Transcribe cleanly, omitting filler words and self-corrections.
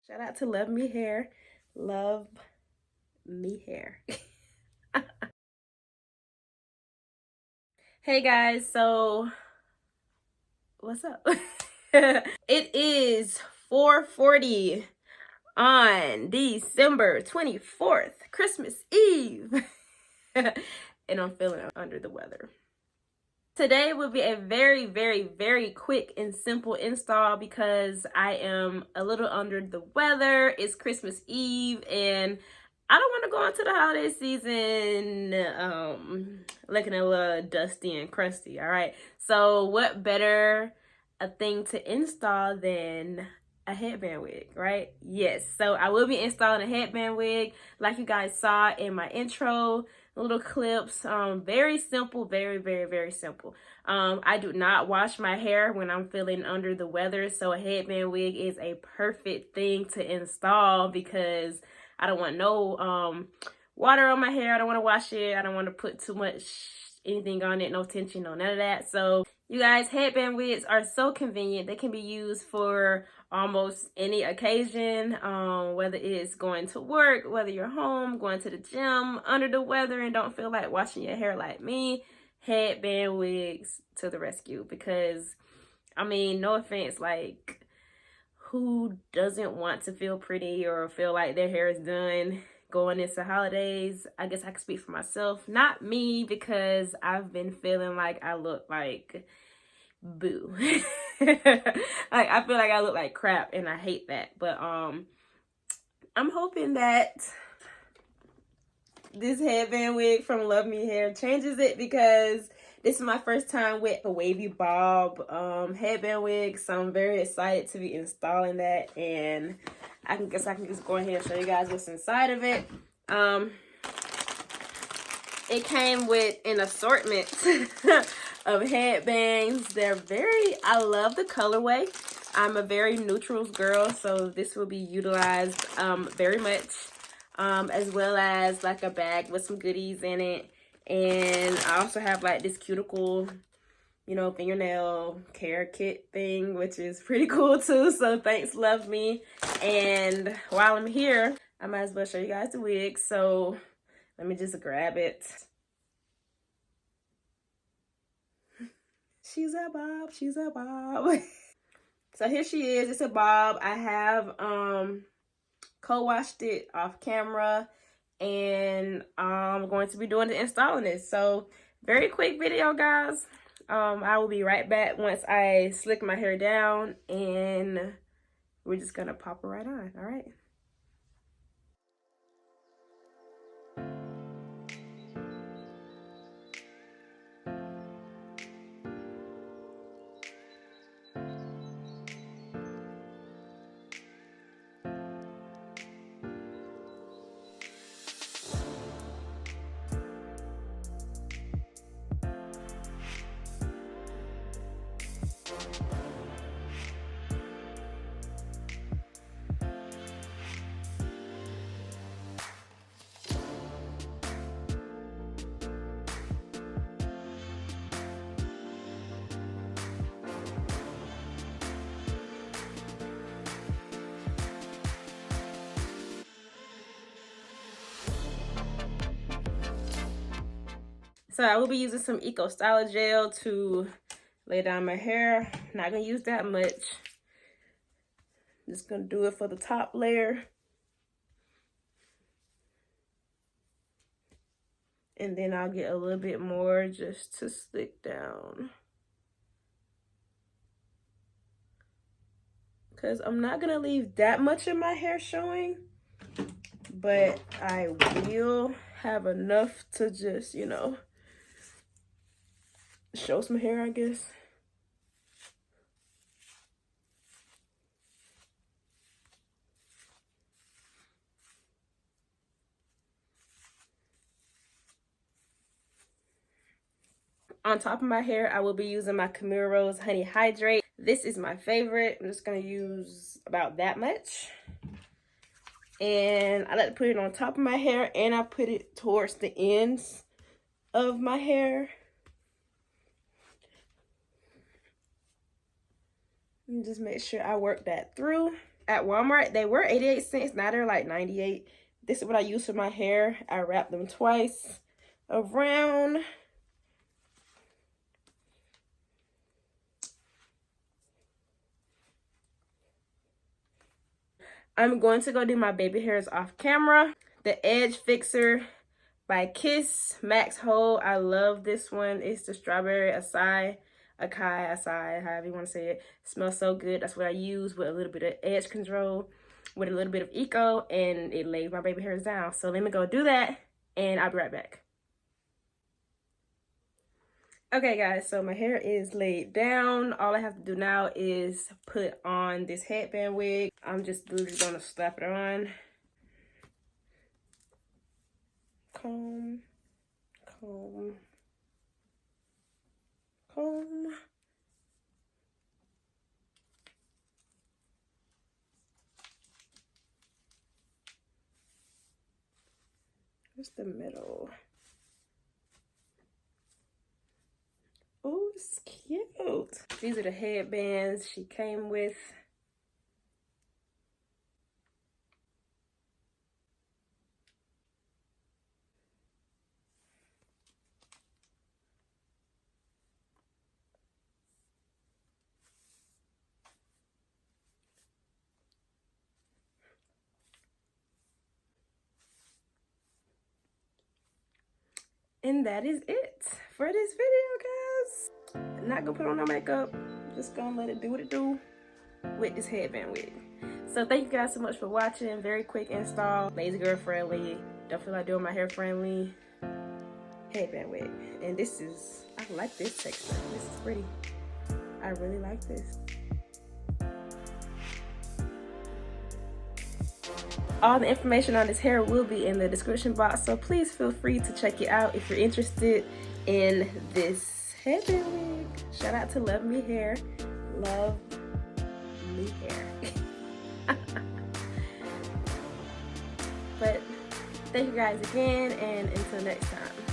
Shout out to Love Me Hair. Love Me Hair. Hey guys, so what's up? It is 4:40 on December 24th, Christmas Eve. And I'm feeling under the weather. Today will be a very, very, very quick and simple install because I am a little under the weather. It's Christmas Eve and I don't want to go into the holiday season looking a little dusty and crusty, all right? So what better a thing to install than a headband wig, right? Yes, so I will be installing a headband wig like you guys saw in my intro, little clips. Very simple, very, very, very simple. I do not wash my hair when I'm feeling under the weather, so a headband wig is a perfect thing to install because I don't want no water on my hair. I don't want to wash it. I don't want to put too much anything on it, no tension, no none of that. So you guys, headband wigs are so convenient. They can be used for almost any occasion, whether it's going to work, whether you're home, going to the gym, under the weather and don't feel like washing your hair like me. Headband wigs to the rescue, because I mean, no offense, like who doesn't want to feel pretty or feel like their hair is done going into holidays? I guess I can speak for myself, not me, because I've been feeling like I look like boo. Like I feel like I look like crap and I hate that. But I'm hoping that this headband wig from Love Me Hair changes it, because this is my first time with a wavy bob headband wig, so I'm very excited to be installing that. And I can just go ahead and show you guys what's inside of it. It came with an assortment of headbands. I love the colorway. I'm a very neutrals girl, so this will be utilized very much. As well as like a bag with some goodies in it. And I also have like this cuticle, you know, fingernail care kit thing, which is pretty cool too. So thanks, Love Me. And while I'm here, I might as well show you guys the wig. So let me just grab it. She's a bob, she's a bob. So here she is. It's a bob. I have co-washed it off camera, and I'm going to be doing the installing this. So very quick video, guys. I will be right back once I slick my hair down, and we're just gonna pop it right on. All right. So I will be using some Eco Styler gel to lay down my hair. Not gonna use that much. Just gonna do it for the top layer. And then I'll get a little bit more just to slick down. Because I'm not gonna leave that much of my hair showing, but I will have enough to just, you know, show some hair, I guess. On top of my hair, I will be using my Camille Rose Honey Hydrate. This is my favorite. I'm just gonna use about that much. And I like to put it on top of my hair, and I put it towards the ends of my hair. And just make sure I work that through. at Walmart. They were 88 cents. Now they're like 98. This is what I use for my hair. I wrap them twice around. I'm going to go do my baby hairs off camera. The Edge Fixer by Kiss Max Hold. I love this one. It's the strawberry acai, however you want to say it. Smells so good. That's what I use with a little bit of edge control, with a little bit of eco, and it lays my baby hairs down. So let me go do that, and I'll be right back. Okay guys, so my hair is laid down. All I have to do now is put on this headband wig. I'm just literally gonna slap it on. Comb, comb, comb. What's the middle? Oh, it's cute. These are the headbands she came with. And that is it for this video, guys. I'm not gonna put on no makeup. Just gonna let it do what it do with this headband wig. So thank you guys so much for watching. Very quick install, lazy girl friendly, don't feel like doing my hair friendly headband wig. And this is, I like this texture. This is pretty. I really like this. All the information on this hair will be in the description box, so please feel free to check it out if you're interested in this headband wig. Shout out to LUVMEHAIR. Love me hair. But thank you guys again, and until next time.